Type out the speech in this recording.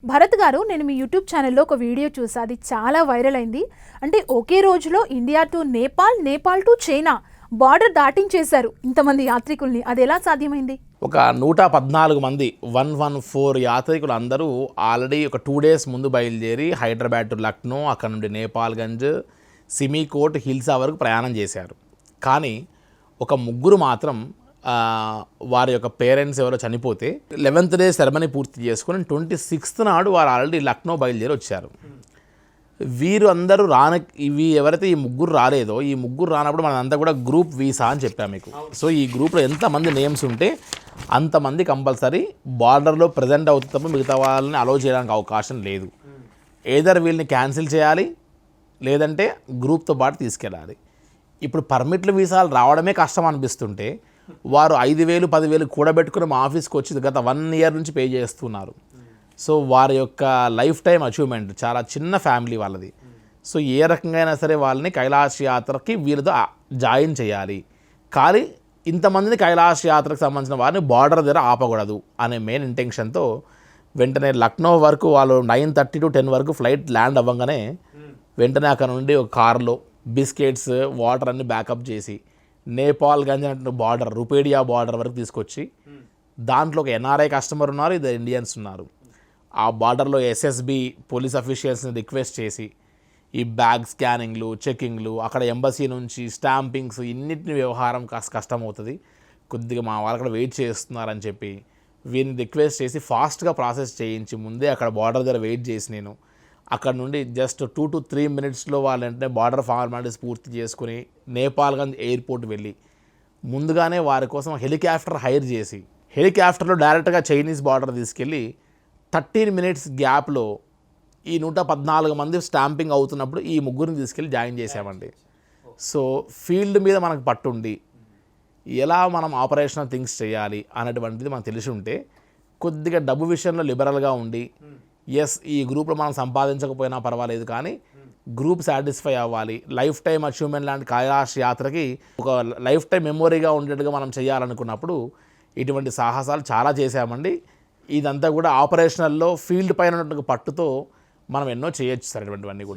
భరత్ గారు, నేను మీ యూట్యూబ్ ఛానల్లో ఒక వీడియో చూసా, అది చాలా వైరల్ అయింది. అంటే ఒకే రోజులో India to Nepal, Nepal to China border దాటించేశారు ఇంతమంది యాత్రికుల్ని. అది ఎలా సాధ్యమైంది? ఒక 114 మంది 114 యాత్రికులు అందరూ ఆల్రెడీ ఒక 2 days ముందు బయలుదేరి హైదరాబాద్ టు లక్నో, అక్కడ నుండి నేపాల్గంజ్, సిమికోట్, హిల్సా వరకు ప్రయాణం చేశారు. కానీ ఒక ముగ్గురు మాత్రం వారి యొక్క పేరెంట్స్ ఎవరో చనిపోతే 11th day సెరమనీ పూర్తి చేసుకుని 26th నాడు వారు ఆల్రెడీ లక్నో బయలుదేరి వచ్చారు. వీరు అందరూ ఎవరైతే ఈ ముగ్గురు రాలేదో, ఈ ముగ్గురు రానప్పుడు మనంతా కూడా గ్రూప్ వీసా అని చెప్పాము మీకు. సో ఈ గ్రూప్లో ఎంతమంది నేమ్స్ ఉంటే అంతమంది కంపల్సరీ బార్డర్లో ప్రజెంట్ అవుతుంది తప్ప మిగతా వాళ్ళని అలౌ చేయడానికి అవకాశం లేదు. ఏదర్ వీళ్ళని క్యాన్సిల్ చేయాలి, లేదంటే గ్రూప్తో పాటు తీసుకెళ్ళాలి. ఇప్పుడు పర్మిట్లు వీసాలు రావడమే కష్టం అనిపిస్తుంటే వారు 5,000 10,000 కూడబెట్టుకుని మా ఆఫీస్కి వచ్చి గత 1 year నుంచి పే చేస్తున్నారు. సో వారి యొక్క లైఫ్ టైం అచీవ్మెంట్, చాలా చిన్న ఫ్యామిలీ వాళ్ళది. సో ఏ రకంగా అయినా సరే వాళ్ళని కైలాష్ యాత్రకి వీళ్ళతో జాయిన్ చేయాలి. కానీ ఇంతమందిని కైలాష్ యాత్రకు సంబంధించిన వారిని బార్డర్ దగ్గర ఆపకూడదు అనే మెయిన్ ఇంటెన్షన్తో వెంటనే లక్నో వరకు వాళ్ళు 9:30 to 10 వరకు ఫ్లైట్ ల్యాండ్ అవ్వగానే వెంటనే అక్కడ నుండి ఒక కారులో బిస్కెట్స్, వాటర్ అన్ని బ్యాకప్ చేసి నేపాల్గంజ్ అంటే బార్డర్, రుపేడియా బార్డర్ వరకు తీసుకొచ్చి దాంట్లో ఒక ఎన్ఆర్ఐ కస్టమర్ ఉన్నారు, ఇద్దరు ఇండియన్స్ ఉన్నారు. ఆ బార్డర్లో ఎస్ఎస్బి పోలీస్ అఫీషియల్స్ని రిక్వెస్ట్ చేసి ఈ బ్యాగ్ స్కానింగ్లు, చెకింగ్లు, అక్కడ ఎంబసీ నుంచి స్టాంపింగ్స్, ఇన్నిటిని వ్యవహారం కష్టమవుతుంది, కొద్దిగా మా వాళ్ళు అక్కడ వెయిట్ చేస్తున్నారని చెప్పి వీరిని రిక్వెస్ట్ చేసి ఫాస్ట్గా ప్రాసెస్ చేయించి ముందే అక్కడ బార్డర్ దగ్గర వెయిట్ చేసి నేను అక్కడ నుండి జస్ట్ 2 to 3 minutesలో వాళ్ళంటే బార్డర్ ఫార్మాలిటీస్ పూర్తి చేసుకుని నేపాల్గంజ్ ఎయిర్పోర్ట్ వెళ్ళి ముందుగానే వారి కోసం హెలికాప్టర్ హైర్ చేసి హెలికాప్టర్లో డైరెక్ట్గా చైనీస్ బార్డర్ తీసుకెళ్ళి 13 minutes గ్యాప్లో ఈ 114 మంది స్టాంపింగ్ అవుతున్నప్పుడు ఈ ముగ్గురిని తీసుకెళ్ళి జాయిన్ చేసామండి. సో ఫీల్డ్ మీద మనకు పట్టుండి ఎలా మనం ఆపరేషనల్ థింగ్స్ చేయాలి అనేటువంటిది మనకు తెలిసి ఉంటే కొద్దిగా డబ్బు విషయంలో లిబరల్గా ఉండి ఈ గ్రూప్లో మనం సంపాదించకపోయినా పర్వాలేదు, కానీ గ్రూప్ సాటిస్ఫై అవ్వాలి. లైఫ్ టైం అచీవ్మెంట్ లాంటి కైలాష్ యాత్రకి ఒక లైఫ్ టైం మెమొరీగా ఉండేట్టుగా మనం చేయాలనుకున్నప్పుడు ఇటువంటి సాహసాలు చాలా చేశామండి. ఇదంతా కూడా ఆపరేషనల్లో ఫీల్డ్ పైన పట్టుతో మనం ఎన్నో చేయొచ్చు సార్ ఇటువంటివన్నీ కూడా.